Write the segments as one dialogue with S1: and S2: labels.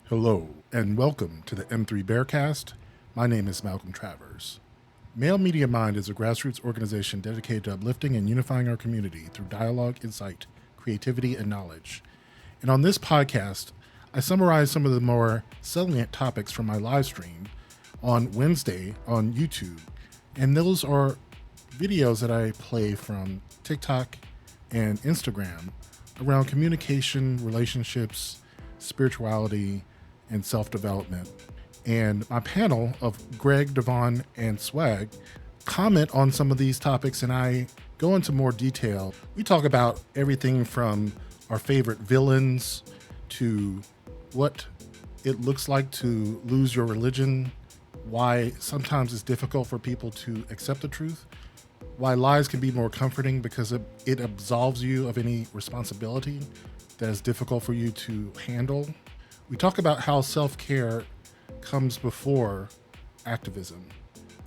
S1: Hello, and welcome to the M3 Bearcast. My name is Malcolm Travers. Male Media Mind is a grassroots organization dedicated to uplifting and unifying our community through dialogue, insight, creativity, and knowledge. And on this podcast, I summarize some of the more salient topics from my live stream on Wednesday on YouTube. And those are videos that I play from TikTok and Instagram around communication, relationships, spirituality, and self development. And my panel of Greg, Devon, and Swag comment on some of these topics, and I go into more detail. We talk about everything from our favorite villains to what it looks like to lose your religion, why sometimes it's difficult for people to accept the truth, why lies can be more comforting because it absolves you of any responsibility that is difficult for you to handle. We talk about how self-care comes before activism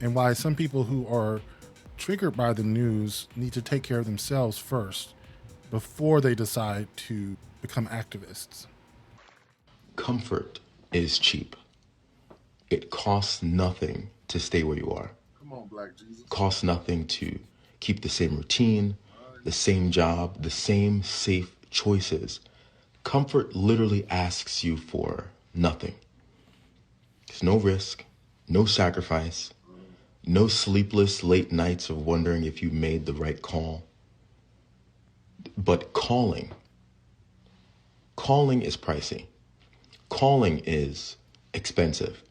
S1: and why some people who are triggered by the news need to take care of themselves first before they decide to become activists.
S2: Comfort is cheap. It costs nothing to stay where you are.
S3: Come on, Black Jesus.
S2: Costs nothing to keep the same routine, the same job, the same safe choices. Comfort literally asks you for nothing. There's no risk, no sacrifice, no sleepless late nights of wondering if you made the right call. But calling is pricey. Calling is expensive.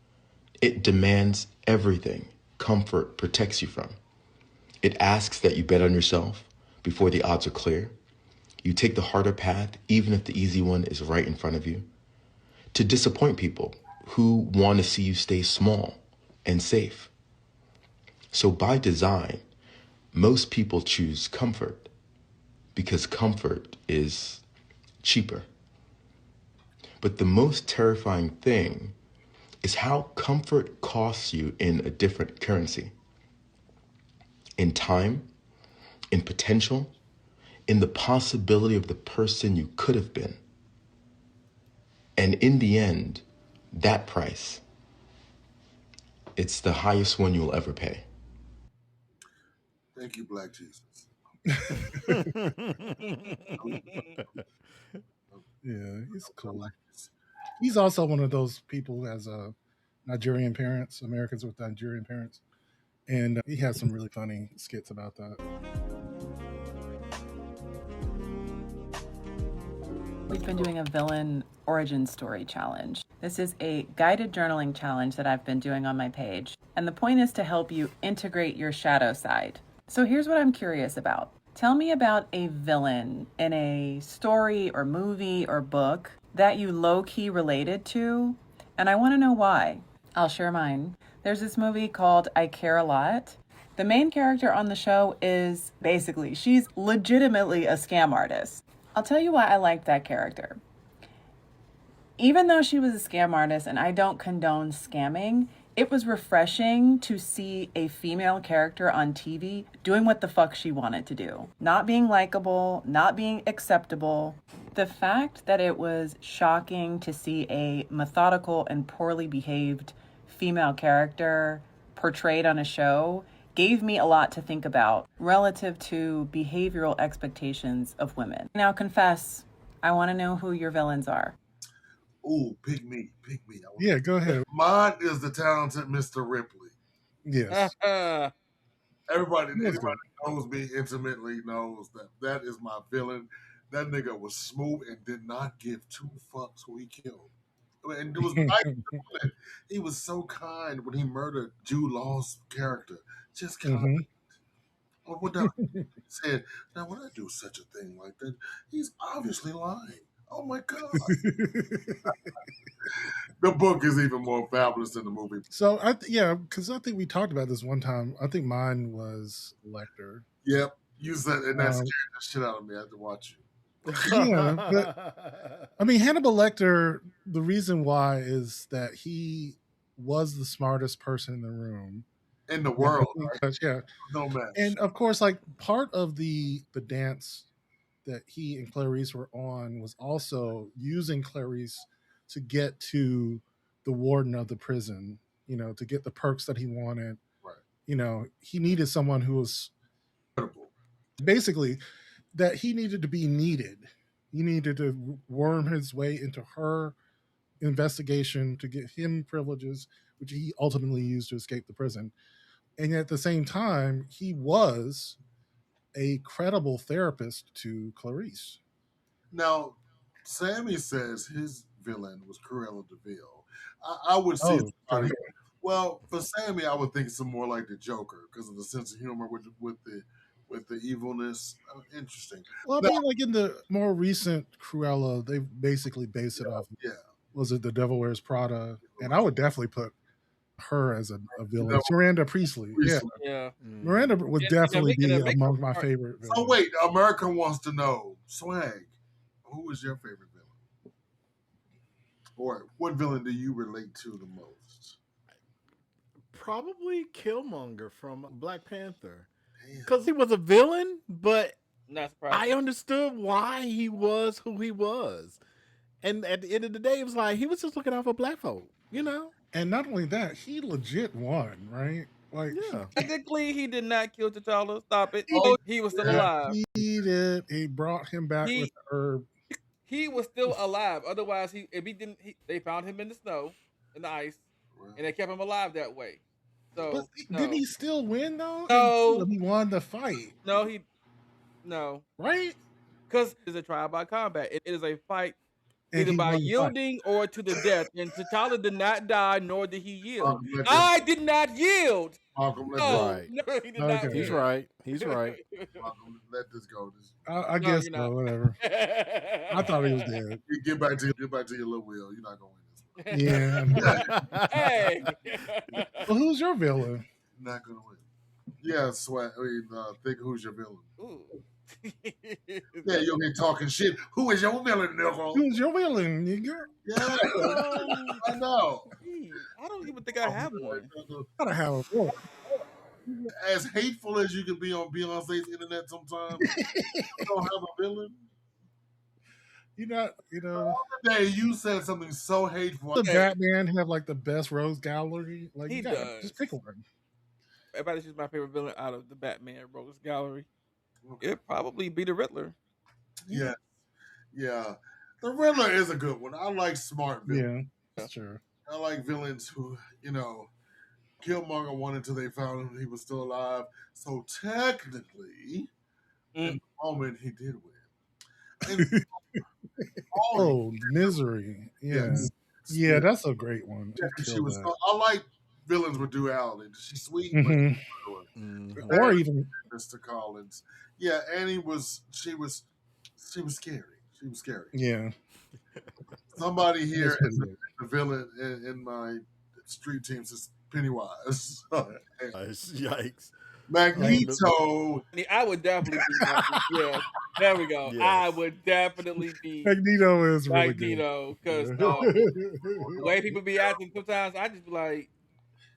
S2: It demands everything comfort protects you from. It asks that you bet on yourself before the odds are clear. You take the harder path, even if the easy one is right in front of you. To disappoint people who want to see you stay small and safe. So by design, most people choose comfort because comfort is cheaper. But the most terrifying thing is how comfort costs you in a different currency. In time, in potential, in the possibility of the person you could have been. And in the end, that price, it's the highest one you'll ever pay.
S3: Thank you, Black Jesus.
S1: Yeah, he's cool. He's also one of those people who has Nigerian parents, Americans with Nigerian parents. And he has some really funny skits about that.
S4: We've been doing a villain origin story challenge. This is a guided journaling challenge that I've been doing on my page. And the point is to help you integrate your shadow side. So here's what I'm curious about. Tell me about a villain in a story or movie or book that you low-key related to, and I want to know why. I'll share mine. There's this movie called I Care a Lot. The main character on the show is she's legitimately a scam artist. I'll tell you why I liked that character. Even though she was a scam artist and I don't condone scamming, it was refreshing to see a female character on TV doing what the fuck she wanted to do. Not being likable, not being acceptable. The fact that it was shocking to see a methodical and poorly behaved female character portrayed on a show gave me a lot to think about relative to behavioral expectations of women. Now confess, I want to know who your villains are.
S3: Ooh, pick me.
S1: Yeah, go ahead.
S3: Mine is the talented Mr. Ripley.
S1: Yes.
S3: Anybody knows me intimately knows that is my villain. That nigga was smooth and did not give two fucks who he killed. And it was nice. He was so kind when he murdered Jude Law's character. Just kind. What the said, now when I do such a thing like that, he's obviously lying. Oh my God. The book is even more fabulous than the movie.
S1: So because I think we talked about this one time. I think mine was Lecter.
S3: Yep. You said, and that scared the shit out of me. I had to watch you.
S1: Yeah, but I mean Hannibal Lecter. The reason why is that he was the smartest person in the room.
S3: In the world,
S1: yeah,
S3: no match.
S1: And of course, like part of the dance that he and Clarice were on was also using Clarice to get to the warden of the prison, to get the perks that he wanted.
S3: Right.
S1: He needed someone who was
S3: Incredible.
S1: basically that he needed to be needed. He needed to worm his way into her investigation to get him privileges, which he ultimately used to escape the prison. And at the same time, he was a credible therapist to Clarice.
S3: Now, Sammy says his villain was Cruella de Vil. I would see somebody. Well, for Sammy, I would think some more like the Joker because of the sense of humor with the evilness. Interesting.
S1: Well, I mean, like in the more recent Cruella, they basically based it off.
S3: Yeah.
S1: Was it The Devil Wears Prada? And I would definitely put her as a villain. Miranda Priestley.
S5: Yeah.
S1: Miranda would definitely be among my favorite villains.
S3: So wait, America wants to know, Swag, who is your favorite villain? Or what villain do you relate to the most?
S6: Probably Killmonger from Black Panther. Because he was a villain, but I understood why he was who he was. And at the end of the day, it was like he was just looking out for black folk,
S1: And not only that, he legit won, right? Like,
S5: technically, he did not kill T'Challa. Stop it. He was still alive.
S1: He did. He brought him back with the herb.
S5: He was still alive. Otherwise, they found him in the snow, in the ice, and they kept him alive that way. So,
S1: but didn't he still win though?
S5: No,
S1: he won the fight.
S5: No,
S1: right?
S5: Because it's a trial by combat. It is a fight. Either by yielding or to the death. And T'Challa did not die, nor did he yield. I did not yield.
S3: Malcolm,
S5: no, he did not.
S6: He's right.
S3: Malcolm, let this go.
S1: I guess so. Whatever. I thought he was dead.
S3: Get back to your little wheel. You're not going to win
S1: this one.
S3: Yeah.
S5: Hey.
S1: Well, who's your villain?
S3: Not going to win. Yeah, Swag. Think who's your villain?
S5: Ooh.
S3: Yeah, you'll be talking shit. Who is your villain, nigga?
S1: Who's your villain, nigga?
S3: Yeah, I know.
S5: I don't even think I have one.
S1: Gotta have a villain.
S3: As hateful as you can be on Beyonce's internet sometimes, you don't have a villain.
S1: The
S3: other day you said something so hateful.
S1: The Batman have like the best rose gallery. Like
S5: he does.
S1: Just pick one.
S5: If I choose my favorite villain out of the Batman Rose Gallery, it'd probably be the Riddler.
S3: Yeah. The Riddler is a good one. I like smart villains.
S1: Yeah, that's true.
S3: I like villains who, Killmonger won until they found him. He was still alive. So technically, in the moment, he did win.
S1: Misery. Yeah, that's a great one.
S3: I like villains with duality. She's sweet,
S1: or even
S3: Mr. Collins. Yeah, Annie she was scary. She was scary.
S1: Yeah.
S3: Somebody here is the villain in my street team says Pennywise.
S6: Yikes.
S3: Magneto.
S5: I would definitely be yeah. There we go. Yes. I would definitely be
S1: Magneto is really
S5: Magneto because the way people be acting sometimes, I just be like,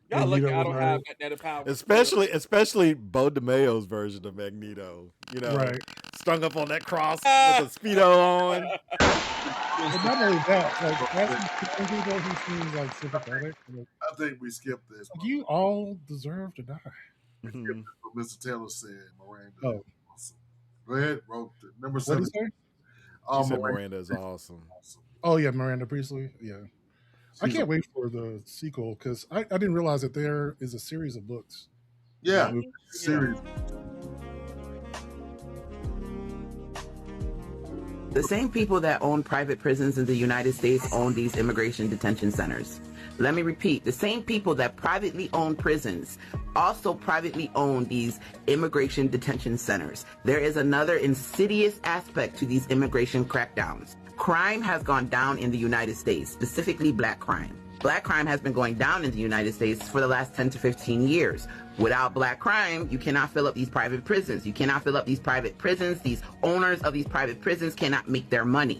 S5: y'all lucky I don't have that power.
S6: Especially Bo DeMayo's version of Magneto.
S1: Right.
S6: Strung up on that cross with a Speedo on.
S1: And not only that, Magneto, he seems like sympathetic.
S3: I think we skipped this.
S1: You all deserve to die.
S3: What Mr. Taylor said, Miranda.
S1: Oh.
S3: Awesome. Go ahead, wrote number 7.
S6: He said Miranda is awesome.
S1: Oh, yeah, Miranda Priestley. Yeah. I can't wait for the sequel because I didn't realize that there is a series of books.
S3: Yeah, series.
S7: The same people that own private prisons in the United States own these immigration detention centers. Let me repeat, the same people that privately own prisons also privately own these immigration detention centers. There is another insidious aspect to these immigration crackdowns. Crime has gone down in the United States, specifically black crime. Black crime has been going down in the United States for the last 10 to 15 years. Without black crime, you cannot fill up these private prisons. You cannot fill up these private prisons. These owners of these private prisons cannot make their money.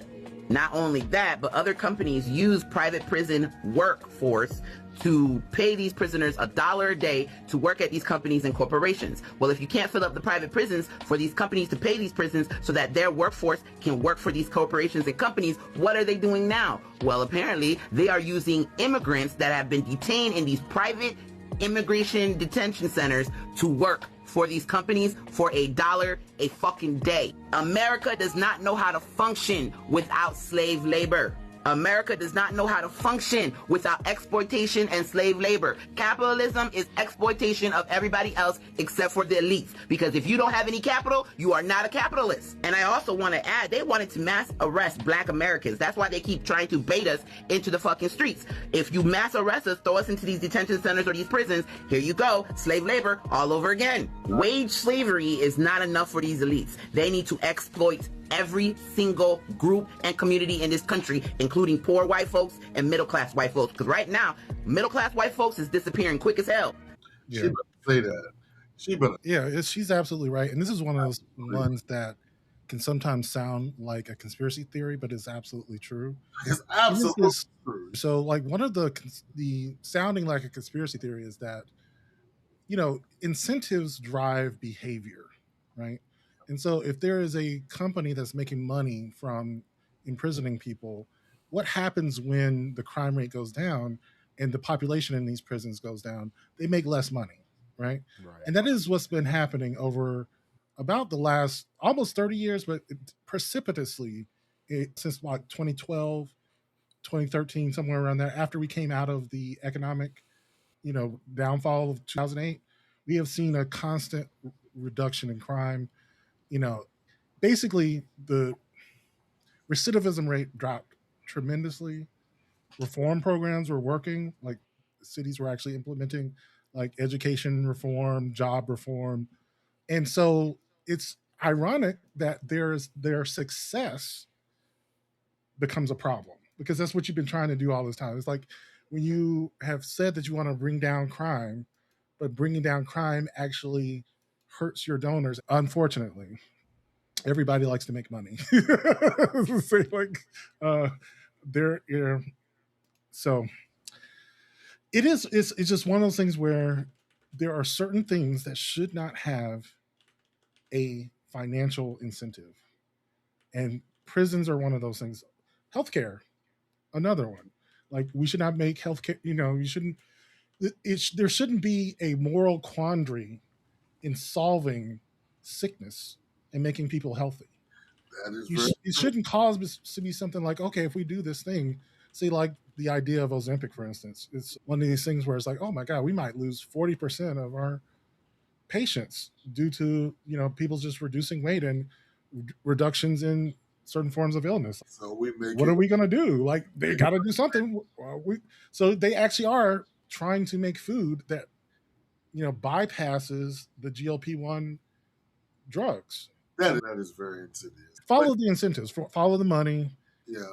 S7: Not only that, but other companies use private prison workforce to pay these prisoners $1 a day to work at these companies and corporations. Well, if you can't fill up the private prisons for these companies to pay these prisons so that their workforce can work for these corporations and companies, what are they doing now? Well, apparently they are using immigrants that have been detained in these private immigration detention centers to work for these companies for $1 a fucking day. America does not know how to function without slave labor. America does not know how to function without exploitation and slave labor. Capitalism is exploitation of everybody else except for the elites. Because if you don't have any capital, you are not a capitalist. And I also want to add, they wanted to mass arrest Black Americans. That's why they keep trying to bait us into the fucking streets. If you mass arrest us, throw us into these detention centers or these prisons, here you go, slave labor all over again. Wage slavery is not enough for these elites. They need to exploit every single group and community in this country, including poor white folks and middle-class white folks. Because right now, middle-class white folks is disappearing quick as hell.
S3: Yeah. She better say that. She better.
S1: Yeah, she's absolutely right. And this is one of those ones that can sometimes sound like a conspiracy theory, but it's absolutely true.
S3: It's absolutely true.
S1: So, like, one of the sounding like a conspiracy theory is that, incentives drive behavior, right? And so if there is a company that's making money from imprisoning people, what happens when the crime rate goes down and the population in these prisons goes down? They make less money, right? And that is what's been happening over about the last almost 30 years, but precipitously since like 2012, 2013, somewhere around there, after we came out of the economic, downfall of 2008, we have seen a constant reduction in crime. Basically the recidivism rate dropped tremendously. Reform programs were working, like cities were actually implementing like education reform, job reform. And so it's ironic that their success becomes a problem, because that's what you've been trying to do all this time. It's like when you have said that you want to bring down crime, but bringing down crime actually hurts your donors. Unfortunately, everybody likes to make money. So it's just one of those things where there are certain things that should not have a financial incentive, and prisons are one of those things. Healthcare, another one. Like, we should not make healthcare. You shouldn't. There shouldn't be a moral quandary in solving sickness and making people healthy. It shouldn't cause to be something like, okay, if we do this thing, say like the idea of Ozempic, for instance, it's one of these things where it's like, oh my God, we might lose 40% of our patients due to, people just reducing weight and reductions in certain forms of illness.
S3: So
S1: what are we going to do? Like, they got to do something. So they actually are trying to make food that, bypasses the GLP-1 drugs.
S3: That is very insidious.
S1: Follow the incentives, follow the money.
S3: Yeah.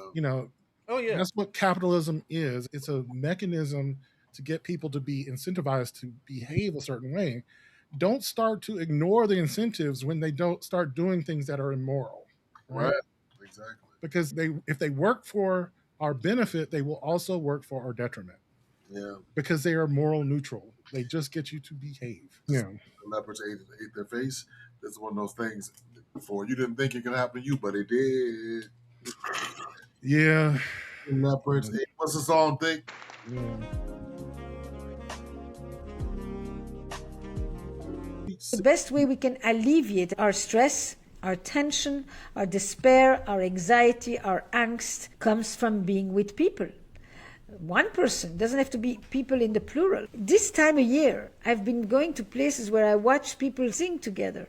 S5: Oh yeah.
S1: That's what capitalism is. It's a mechanism to get people to be incentivized to behave a certain way. Don't start to ignore the incentives when they don't start doing things that are immoral.
S3: Right. Exactly.
S1: Because if they work for our benefit, they will also work for our detriment.
S3: Yeah.
S1: Because they are moral neutral. They just get you to behave.
S3: The leopards ate their face. That's one of those things. Before, you didn't think it could happen to you, but it did.
S1: Yeah.
S3: The leopards ate. What's the song thing?
S1: Yeah.
S8: The best way we can alleviate our stress, our tension, our despair, our anxiety, our angst comes from being with people. One person, doesn't have to be people in the plural. This time of year, I've been going to places where I watch people sing together.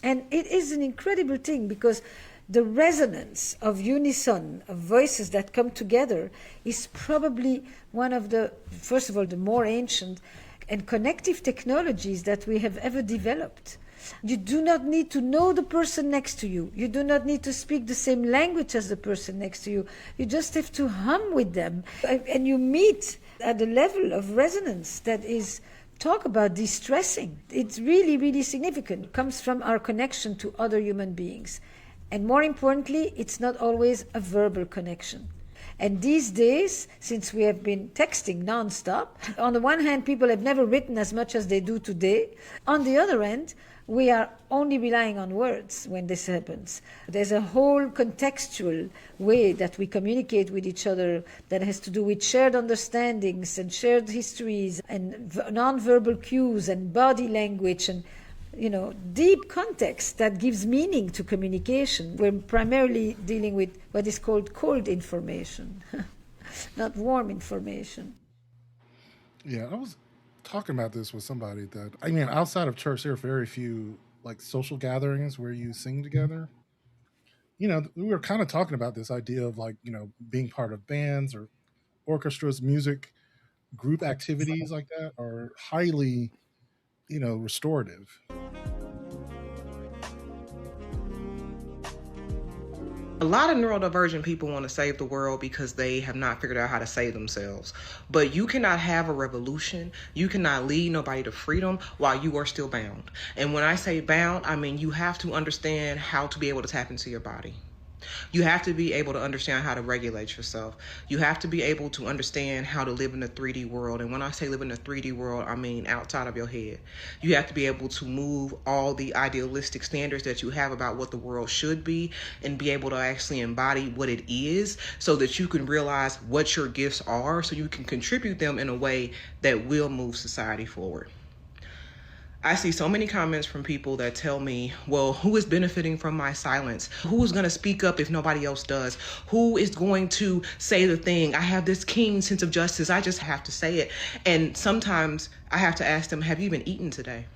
S8: And it is an incredible thing, because the resonance of unison, of voices that come together, is probably one of the, first of all, the more ancient and connective technologies that we have ever developed. You do not need to know the person next to you. You do not need to speak the same language as the person next to you. You just have to hum with them. And you meet at a level of resonance that is, talk about de-stressing. It's really, really significant. It comes from our connection to other human beings. And more importantly, it's not always a verbal connection. And these days, since we have been texting nonstop, on the one hand, people have never written as much as they do today. On the other hand, we are only relying on words when this happens. There's a whole contextual way that we communicate with each other that has to do with shared understandings and shared histories and non-verbal cues and body language and deep context that gives meaning to communication. We're primarily dealing with what is called cold information, not warm information.
S1: Yeah, I was talking about this with somebody that, I mean, outside of church, there are very few like social gatherings where you sing together. We were kind of talking about this idea of like, being part of bands or orchestras, music, group activities like that are highly, restorative.
S9: A lot of neurodivergent people want to save the world because they have not figured out how to save themselves. But you cannot have a revolution. You cannot lead nobody to freedom while you are still bound. And when I say bound, I mean you have to understand how to be able to tap into your body. You have to be able to understand how to regulate yourself. You have to be able to understand how to live in the 3D world. And when I say live in the 3D world, I mean outside of your head. You have to be able to move all the idealistic standards that you have about what the world should be and be able to actually embody what it is so that you can realize what your gifts are so you can contribute them in a way that will move society forward. I see so many comments from people that tell me, well, who is benefiting from my silence? Who is going to speak up if nobody else does? Who is going to say the thing? I have this keen sense of justice. I just have to say it. And sometimes I have to ask them, have you even eaten today?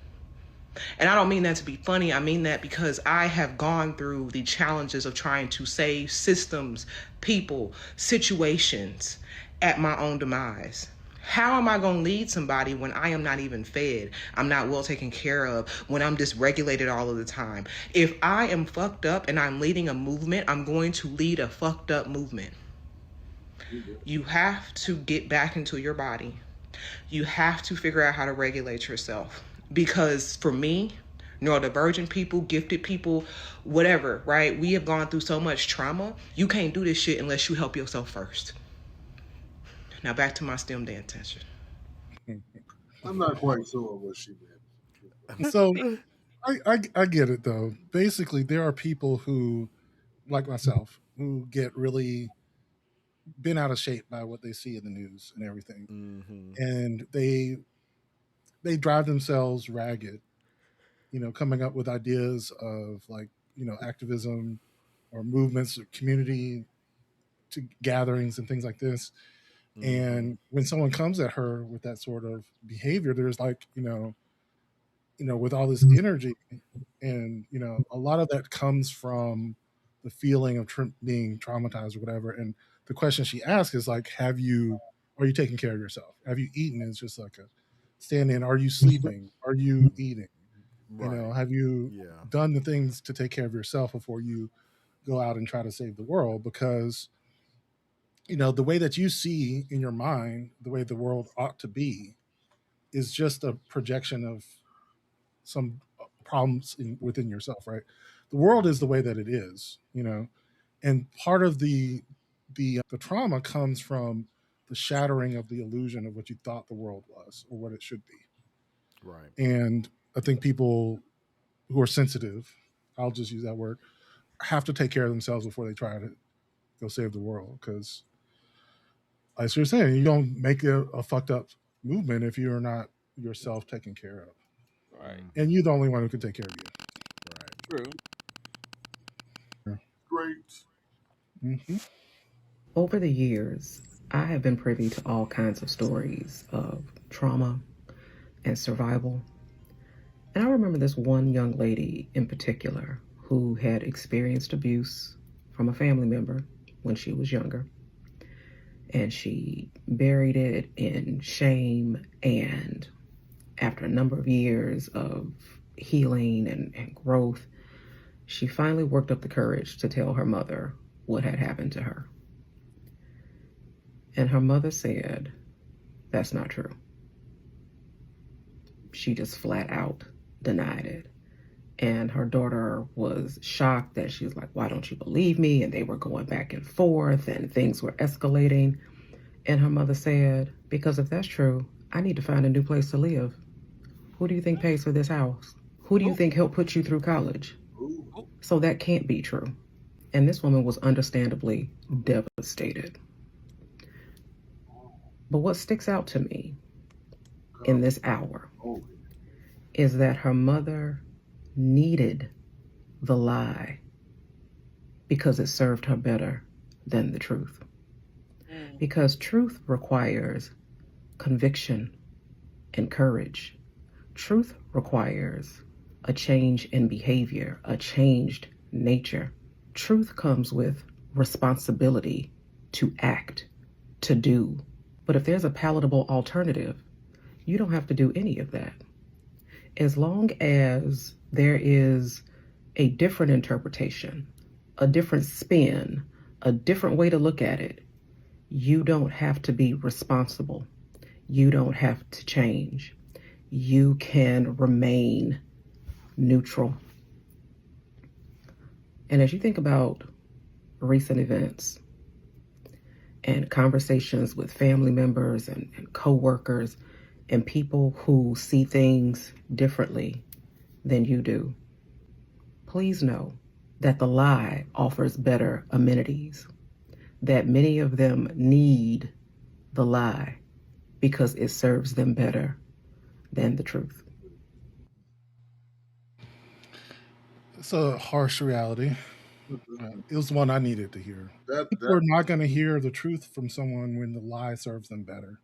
S9: And I don't mean that to be funny. I mean that because I have gone through the challenges of trying to save systems, people, situations at my own demise. How am I going to lead somebody when I am not even fed? I'm not well taken care of, when I'm dysregulated all of the time. If I am fucked up and I'm leading a movement, I'm going to lead a fucked up movement. You have to get back into your body. You have to figure out how to regulate yourself. Because for me, neurodivergent people, gifted people, whatever, right? We have gone through so much trauma. You can't do this shit unless you help yourself first. Now back to my STEM day attention.
S3: I'm not quite sure what she meant.
S1: So I get it though. Basically, there are people who, like myself, who get really bent out of shape by what they see in the news and everything, and they drive themselves ragged. Coming up with ideas of like activism or movements, or community to gatherings and things like this. And when someone comes at her with that sort of behavior, there's like, with all this energy, and a lot of that comes from the feeling of being traumatized or whatever. And the question she asks is like, are you taking care of yourself? Have you eaten? It's just like a stand in. Are you sleeping? Are you eating?
S6: Right.
S1: Have you done the things to take care of yourself before you go out and try to save the world? Because the way that you see in your mind the way the world ought to be is just a projection of some problems within yourself, right? The world is the way that it is, and part of the trauma comes from the shattering of the illusion of what you thought the world was or what it should be.
S6: Right.
S1: And I think people who are sensitive, I'll just use that word, have to take care of themselves before they try to go save the world. Because, as you're saying, you don't make a fucked up movement if you're not yourself taken care of.
S5: Right.
S1: And you're the only one who can take care of you.
S5: True.
S3: Great.
S1: Mm-hmm.
S10: Over the years, I have been privy to all kinds of stories of trauma and survival. And I remember this one young lady in particular who had experienced abuse from a family member when she was younger. And she buried it in shame. And after a number of years of healing and growth, she finally worked up the courage to tell her mother what had happened to her. And her mother said, that's not true. She just flat out denied it. And her daughter was shocked that she was like, why don't you believe me? And they were going back and forth and things were escalating. And her mother said, because if that's true, I need to find a new place to live. Who do you think pays for this house? Who do you think helped put you through college? So that can't be true. And this woman was understandably devastated. But what sticks out to me in this hour is that her mother needed the lie because it served her better than the truth. Because truth requires conviction and courage. Truth requires a change in behavior, a changed nature. Truth comes with responsibility to act, to do. But if there's a palatable alternative, you don't have to do any of that. As long as there is a different interpretation, a different spin, a different way to look at it, you don't have to be responsible. You don't have to change. You can remain neutral. And as you think about recent events and conversations with family members and co-workers and people who see things differently than you do, please know that the lie offers better amenities, that many of them need the lie because it serves them better than the truth.
S1: It's a harsh reality. It was the one I needed to hear. People are not going to hear the truth from someone when the lie serves them better.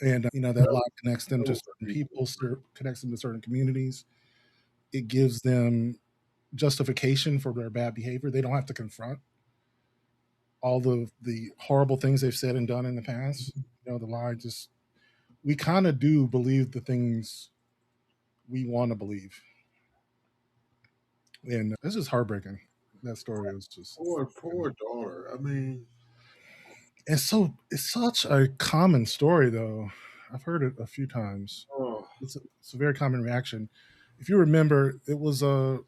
S1: And, that lie connects them to certain people, connects them to certain communities. It gives them justification for their bad behavior. They don't have to confront all the horrible things they've said and done in the past. The lie just, we kind of do believe the things we want to believe. And it's just heartbreaking. That story was just
S3: poor daughter. I mean,
S1: it's such a common story, though. I've heard it a few times. It's a very common reaction. If you remember, it was a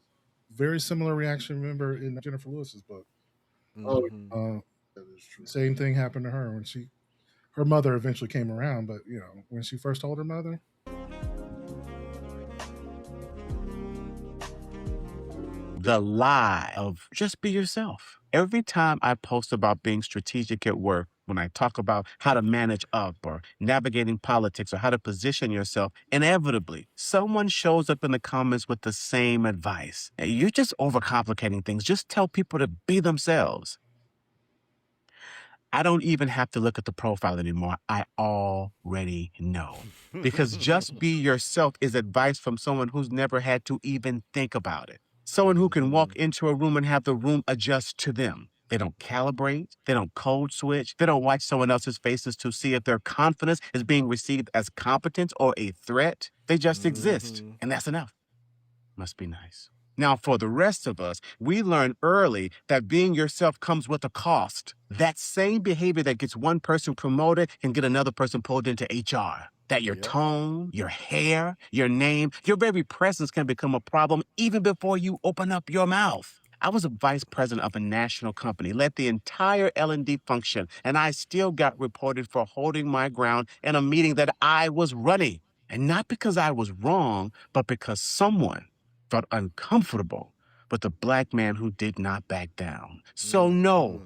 S1: very similar reaction. Remember in Jennifer Lewis's book.
S6: Mm-hmm.
S1: Same thing happened to her when her mother eventually came around, but when she first told her mother.
S11: The lie of just be yourself. Every time I post about being strategic at work, when I talk about how to manage up or navigating politics or how to position yourself, inevitably, someone shows up in the comments with the same advice. Hey, you're just overcomplicating things. Just tell people to be themselves. I don't even have to look at the profile anymore. I already know. Because just be yourself is advice from someone who's never had to even think about it. Someone who can walk into a room and have the room adjust to them. They don't calibrate. They don't code switch. They don't watch someone else's faces to see if their confidence is being received as competence or a threat. They just exist, and that's enough. Must be nice. Now, for the rest of us, we learn early that being yourself comes with a cost. That same behavior that gets one person promoted can get another person pulled into HR. That your tone, your hair, your name, your very presence can become a problem even before you open up your mouth. I was a vice president of a national company, led the entire L&D function, and I still got reported for holding my ground in a meeting that I was running. And not because I was wrong, but because someone felt uncomfortable with a Black man who did not back down. So no,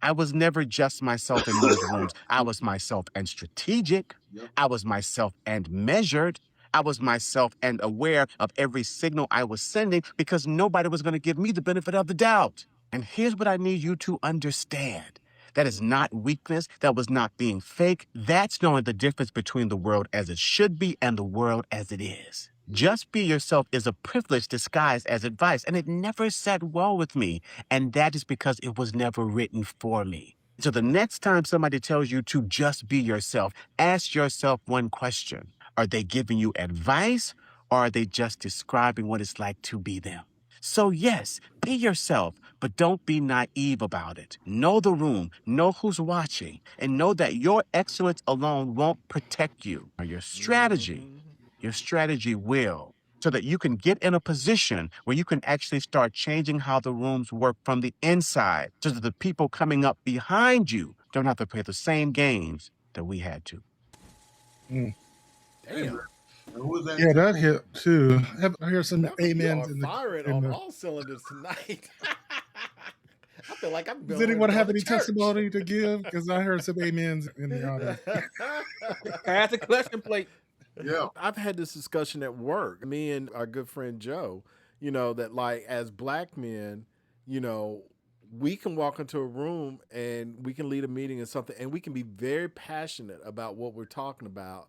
S11: I was never just myself in those rooms. I was myself and strategic. I was myself and measured. I was myself and aware of every signal I was sending because nobody was going to give me the benefit of the doubt. And here's what I need you to understand. That is not weakness. That was not being fake. That's knowing the difference between the world as it should be and the world as it is. Just be yourself is a privilege disguised as advice, and it never sat well with me. And that is because it was never written for me. So the next time somebody tells you to just be yourself, ask yourself one question. Are they giving you advice, or are they just describing what it's like to be them? So yes, be yourself, but don't be naive about it. Know the room, know who's watching, and know that your excellence alone won't protect you. Or your strategy will. so that you can get in a position where you can actually start changing how the rooms work from the inside, so that the people coming up behind you don't have to play the same games that we had to.
S6: Damn.
S3: Who was that?
S1: Yeah, that hit too. I hear some
S6: Malcolm, you
S1: amens
S6: are
S1: in
S6: firing
S1: in
S6: on
S1: the.
S6: all cylinders tonight. I feel like I'm
S1: Does
S6: going
S1: anyone
S6: to
S1: have
S6: go to
S1: any
S6: church.
S1: testimony to give? Because I heard some amens in the audience.
S5: Pass the collection plate.
S3: Yeah.
S6: I've had this discussion at work, me and our good friend Joe, you know, that like as black men, you know, we can walk into a room and we can lead a meeting or something, and we can be very passionate about what we're talking about.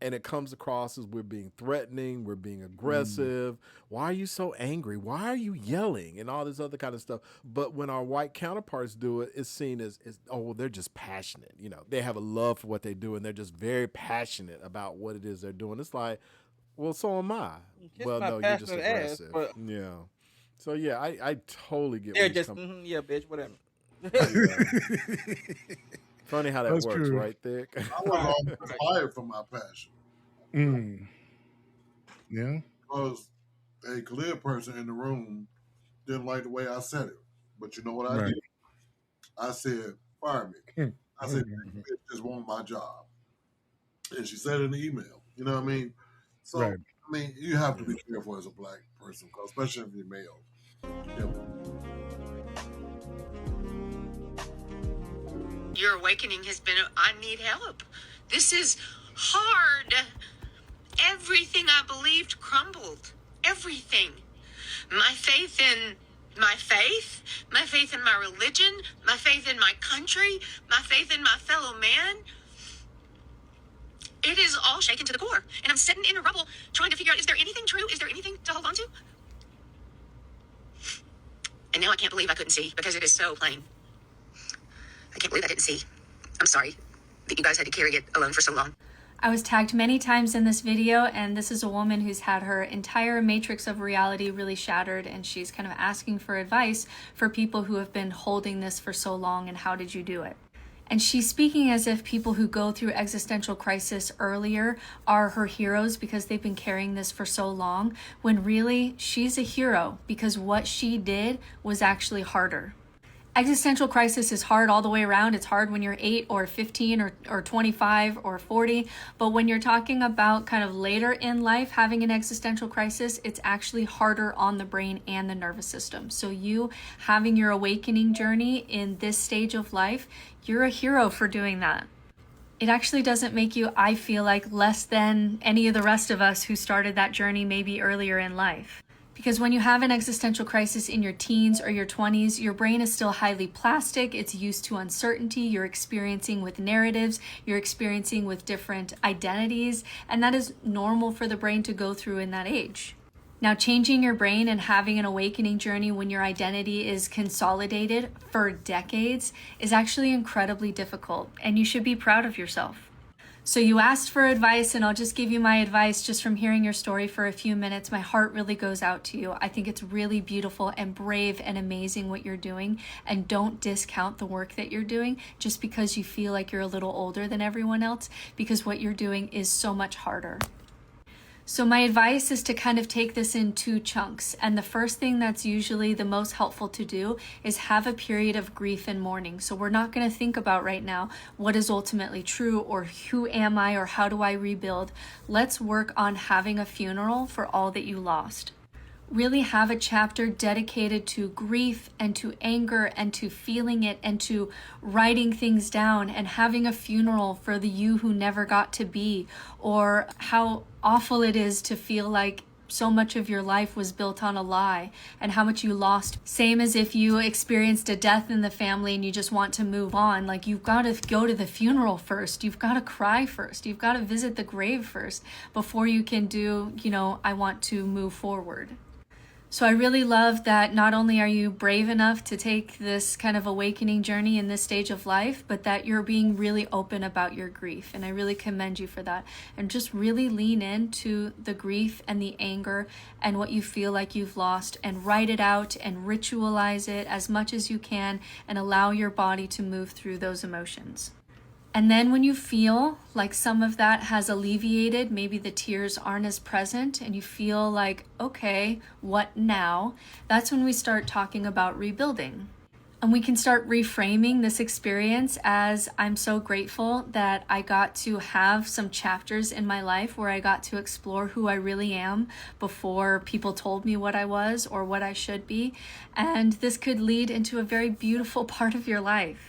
S6: And it comes across as we're being threatening, we're being aggressive. Why are you so angry? Why are you yelling? And all this other kind of stuff. But when our white counterparts do it, it's seen as oh, well, they're just passionate. You know, they have a love for what they do, and they're just very passionate about what it is they're doing. It's like, well, so am I.
S5: Kiss
S6: well,
S5: my
S6: no, you're just
S5: passionate ass,
S6: aggressive.
S5: but-
S6: Yeah. So yeah, I totally get
S5: Yeah,
S6: where he's
S5: just
S6: coming.
S5: yeah, bitch, whatever.
S6: Funny how that
S1: That's
S6: works,
S1: true.
S6: right, Thick?
S3: I was almost fired for my passion.
S1: Yeah.
S3: Because a clear person in the room didn't like the way I said it. But you know what I
S1: Right.
S3: did? I said, fire me. I said, bitch just want my job. And she said it in the email. You know what I mean? So,
S1: Right.
S3: I mean, you have to be careful as a black person, especially if you're male.
S12: Your awakening has been, I need help. This is hard. Everything I believed crumbled. Everything. My faith in my faith in my religion, my faith in my country, my faith in my fellow man. It is all shaken to the core. And I'm sitting in a rubble trying to figure out, is there anything true? Is there anything to hold on to? And now I can't believe I couldn't see, because it is so plain. I can't believe I didn't see. I'm sorry that you guys had to carry it alone for so long.
S13: I was tagged many times in this video, and this is a woman who's had her entire matrix of reality really shattered, and she's kind of asking for advice for people who have been holding this for so long, and how did you do it? And she's speaking as if people who go through existential crisis earlier are her heroes because they've been carrying this for so long, when really she's a hero because what she did was actually harder. Existential crisis is hard all the way around. It's hard when you're 8 or 15 or 25 or 40. But when you're talking about kind of later in life having an existential crisis, it's actually harder on the brain and the nervous system. So you having your awakening journey in this stage of life, you're a hero for doing that. It actually doesn't make you, I feel like, less than any of the rest of us who started that journey maybe earlier in life. Because when you have an existential crisis in your teens or your 20s, your brain is still highly plastic. It's used to uncertainty. You're experiencing with narratives. You're experiencing with different identities. And that is normal for the brain to go through in that age. Now, changing your brain and having an awakening journey when your identity is consolidated for decades is actually incredibly difficult. And you should be proud of yourself. So you asked for advice, and I'll just give you my advice just from hearing your story for a few minutes. My heart really goes out to you. I think it's really beautiful and brave and amazing what you're doing. And don't discount the work that you're doing just because you feel like you're a little older than everyone else, because what you're doing is so much harder. So my advice is to kind of take this in 2 chunks. And the first thing that's usually the most helpful to do is have a period of grief and mourning. So we're not going to think about right now what is ultimately true or who am I or how do I rebuild. Let's work on having a funeral for all that you lost. Really have a chapter dedicated to grief and to anger and to feeling it and to writing things down and having a funeral for the you who never got to be, or how awful it is to feel like so much of your life was built on a lie and how much you lost. Same as if you experienced a death in the family and you just want to move on. Like, you've got to go to the funeral first. You've got to cry first. You've got to visit the grave first before you can do, I want to move forward. So I really love that not only are you brave enough to take this kind of awakening journey in this stage of life, but that you're being really open about your grief. And I really commend you for that. And just really lean into the grief and the anger and what you feel like you've lost, and write it out and ritualize it as much as you can and allow your body to move through those emotions. And then when you feel like some of that has alleviated, maybe the tears aren't as present, and you feel like, okay, what now? That's when we start talking about rebuilding. And we can start reframing this experience as, I'm so grateful that I got to have some chapters in my life where I got to explore who I really am before people told me what I was or what I should be. And this could lead into a very beautiful part of your life.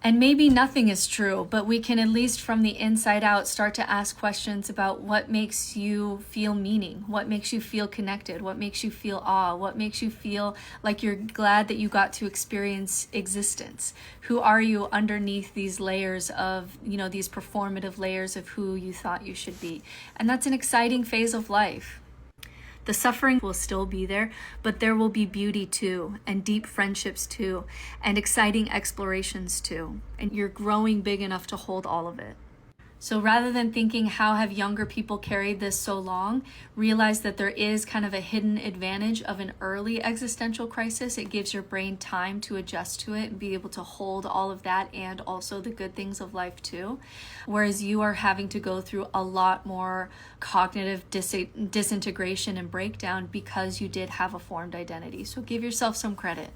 S13: And maybe nothing is true, but we can, at least from the inside out, start to ask questions about what makes you feel meaning, what makes you feel connected, what makes you feel awe, what makes you feel like you're glad that you got to experience existence. Who are you underneath these layers of, these performative layers of who you thought you should be? And that's an exciting phase of life. The suffering will still be there, but there will be beauty too, and deep friendships too, and exciting explorations too. And you're growing big enough to hold all of it. So rather than thinking, how have younger people carried this so long, realize that there is kind of a hidden advantage of an early existential crisis. It gives your brain time to adjust to it and be able to hold all of that and also the good things of life too. Whereas you are having to go through a lot more cognitive disintegration and breakdown because you did have a formed identity. So give yourself some credit.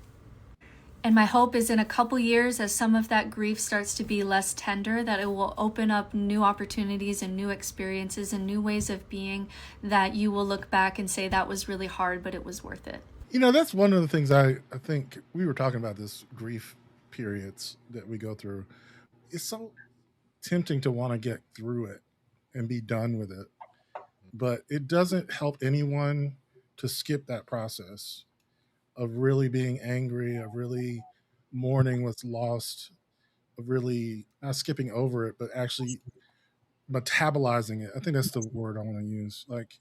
S13: And my hope is in a couple years, as some of that grief starts to be less tender, that it will open up new opportunities and new experiences and new ways of being, that you will look back and say that was really hard, but it was worth it.
S1: That's one of the things I think we were talking about, this grief periods that we go through. It's so tempting to want to get through it and be done with it. But it doesn't help anyone to skip that process of really being angry, of really mourning what's lost, of really not skipping over it, but actually metabolizing it. I think that's the word I want to use. Like,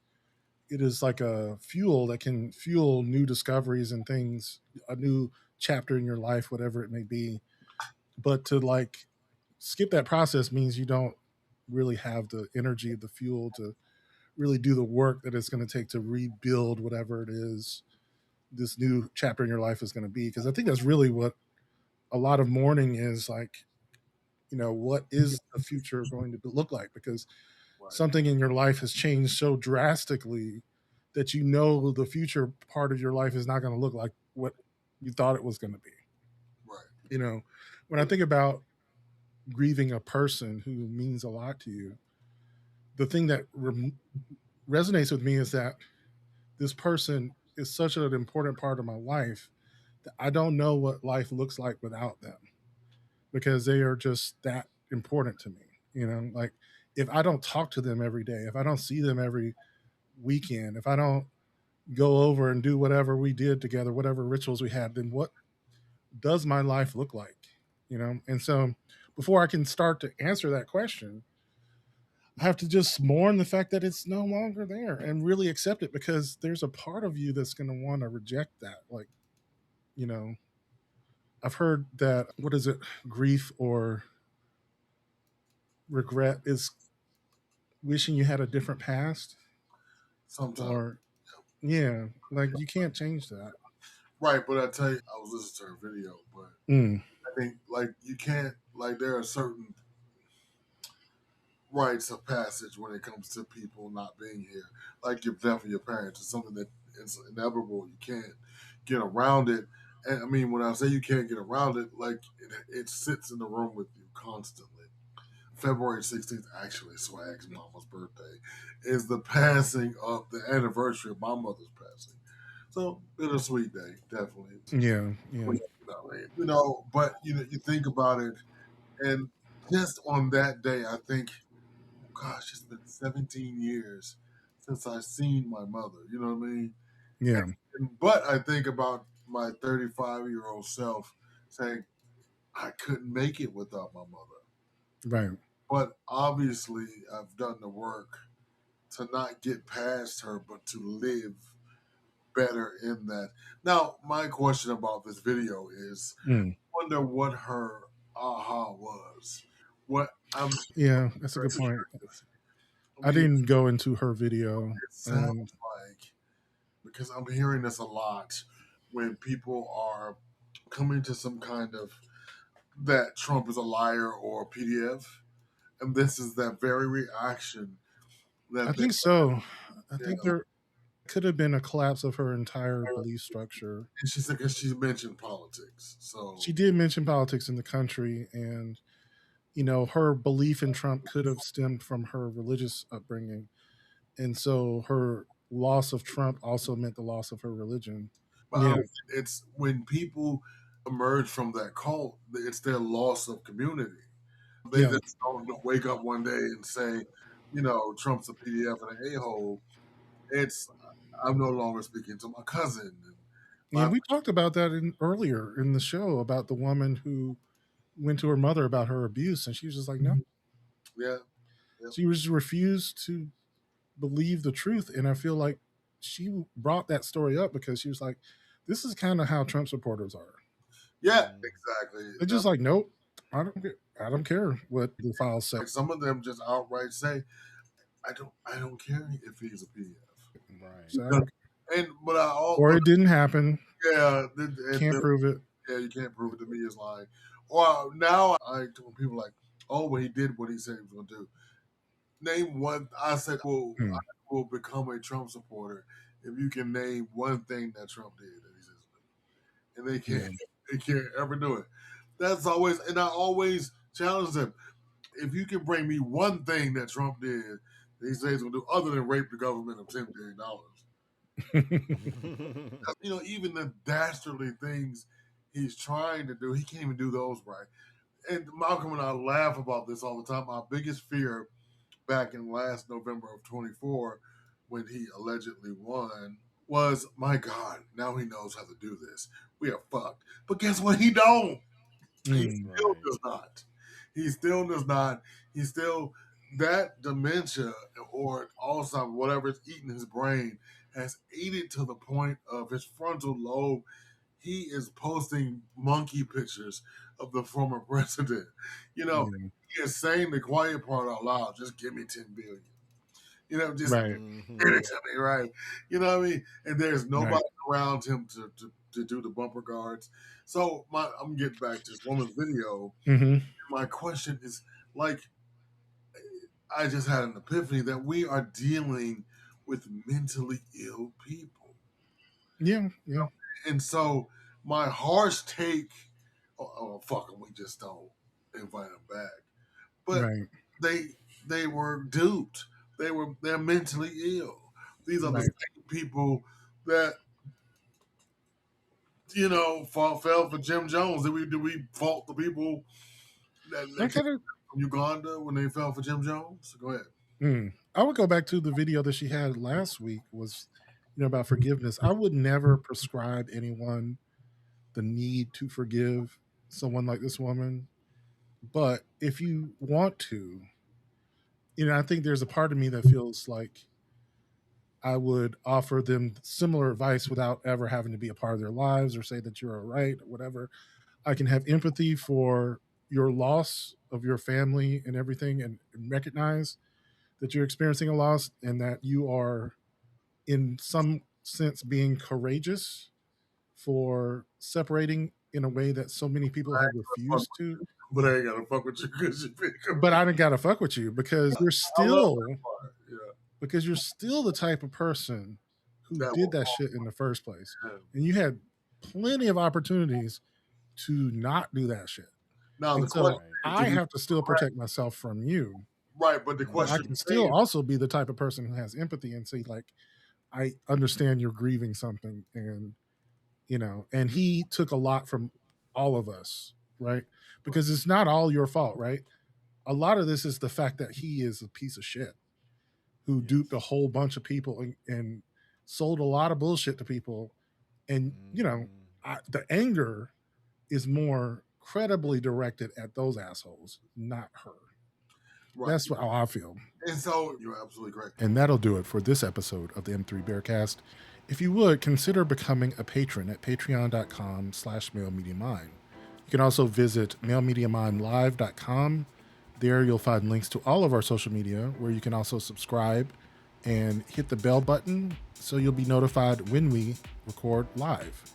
S1: it is like a fuel that can fuel new discoveries and things, a new chapter in your life, whatever it may be. But to like skip that process means you don't really have the energy, the fuel to really do the work that it's going to take to rebuild whatever it is this new chapter in your life is going to be. Because I think that's really what a lot of mourning is like. What is the future going to look like? Because something in your life has changed so drastically that the future part of your life is not going to look like what you thought it was going to be.
S3: Right.
S1: When I think about grieving a person who means a lot to you, the thing that resonates with me is that this person is such an important part of my life that I don't know what life looks like without them, because they are just that important to me. Like, if I don't talk to them every day, if I don't see them every weekend, if I don't go over and do whatever we did together, whatever rituals we had, then what does my life look like? And so before I can start to answer that question, I have to just mourn the fact that it's no longer there and really accept it, because there's a part of you that's going to want to reject that. Like, I've heard that, what is it, grief or regret is wishing you had a different past.
S3: Sometimes.
S1: Or, yeah, like, you can't change that.
S3: Right, but I tell you, I was listening to her video, but I think, like, you can't, like, there are certain rites of passage when it comes to people not being here. Like your death of your parents is something that is inevitable. You can't get around it. And I mean, when I say you can't get around it, like it sits in the room with you constantly. February 16th, actually, Swag's mama's birthday, is the passing of the anniversary of my mother's passing. So, bittersweet day, definitely.
S1: Yeah.
S3: But you think about it, and just on that day, I think, gosh, it's been 17 years since I've seen my mother. You know what I mean?
S1: Yeah.
S3: But I think about my 35-year-old self saying, I couldn't make it without my mother.
S1: Right.
S3: But obviously, I've done the work to not get past her, but to live better in that. Now, my question about this video is, I wonder what her aha was.
S1: Yeah, that's a good point. I didn't go into her video.
S3: It sounds like, because I'm hearing this a lot when people are coming to some kind of that Trump is a liar or a PDF, and this is that very reaction.
S1: I think so. I think there could have been a collapse of her entire belief structure.
S3: And she said because she mentioned politics, so
S1: she did mention politics in the country, and her belief in Trump could have stemmed from her religious upbringing, and so her loss of Trump also meant the loss of her religion.
S3: But it's when people emerge from that cult, it's their loss of community. They just don't wake up one day and say, Trump's a PDF and an a-hole. It's I'm no longer speaking to my cousin.
S1: And we talked about that earlier in the show about the woman who went to her mother about her abuse, and she was just like, no.
S3: Yeah.
S1: She was refused to believe the truth, and I feel like she brought that story up because she was like, this is kind of how Trump supporters are.
S3: Yeah, exactly.
S1: They're just like, nope, I don't care what the files say.
S3: Some of them just outright say, I don't care if he's a PDF.
S1: Right.
S3: So
S1: or it didn't happen.
S3: Yeah.
S1: Can't prove it.
S3: Yeah, you can't prove it to me. It's like, or now I tell people like, oh, well, he did what he said he was going to do. Name one. I said, well, I will become a Trump supporter if you can name one thing that Trump did that he says to do. And they can't. They can't ever do it. That's always, and I always challenge them. If you can bring me one thing that Trump did that he says he's going to do other than rape the government of $10 billion. Even the dastardly things he's trying to do, he can't even do those right. And Malcolm and I laugh about this all the time. Our biggest fear back in last November of 24, when he allegedly won, was, my God, now he knows how to do this. We are fucked. But guess what? He don't. He still does not. He still does not. He still, that dementia or Alzheimer's, whatever is eating his brain, has eaten to the point of his frontal lobe. He is posting monkey pictures of the former president. He is saying the quiet part out loud. Just give me 10 billion. Just give it to me, right? You know what I mean? And there's nobody around him to do the bumper guards. So I'm getting back to this woman's video.
S1: Mm-hmm.
S3: My question is, like, I just had an epiphany that we are dealing with mentally ill people.
S1: Yeah.
S3: And so my harsh take, fuck them, we just don't invite them back. But they were duped. They're mentally ill. These are the same people that fell for Jim Jones. Did we fault the people that came from Uganda when they fell for Jim Jones? Go ahead.
S1: I would go back to the video that she had last week was, about forgiveness. I would never prescribe anyone the need to forgive someone like this woman. But if you want to, I think there's a part of me that feels like I would offer them similar advice without ever having to be a part of their lives or say that you're all right or whatever. I can have empathy for your loss of your family and everything and recognize that you're experiencing a loss and that you are in some sense being courageous for separating in a way that so many people have refused to.
S3: But I ain't gotta fuck with you because you
S1: But I didn't gotta fuck with you because you're still the type of person who did that shit in the first place. And you had plenty of opportunities to not do that shit.
S3: Now,
S1: I have to still protect myself from you.
S3: Right, but the question
S1: I can still also be the type of person who has empathy and say, like, I understand you're grieving something, and and he took a lot from all of us, right? Because it's not all your fault, right? A lot of this is the fact that he is a piece of shit who duped a whole bunch of people and sold a lot of bullshit to people. And, the anger is more credibly directed at those assholes, not her. Right. That's how I feel.
S3: And so you're absolutely correct.
S1: And that'll do it for this episode of the M3 Bearcast. If you would, consider becoming a patron at patreon.com/mailmediamind. You can also visit mailmediamindlive.com. There you'll find links to all of our social media where you can also subscribe and hit the bell button so you'll be notified when we record live.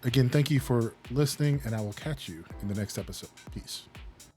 S1: Again, thank you for listening, and I will catch you in the next episode. Peace.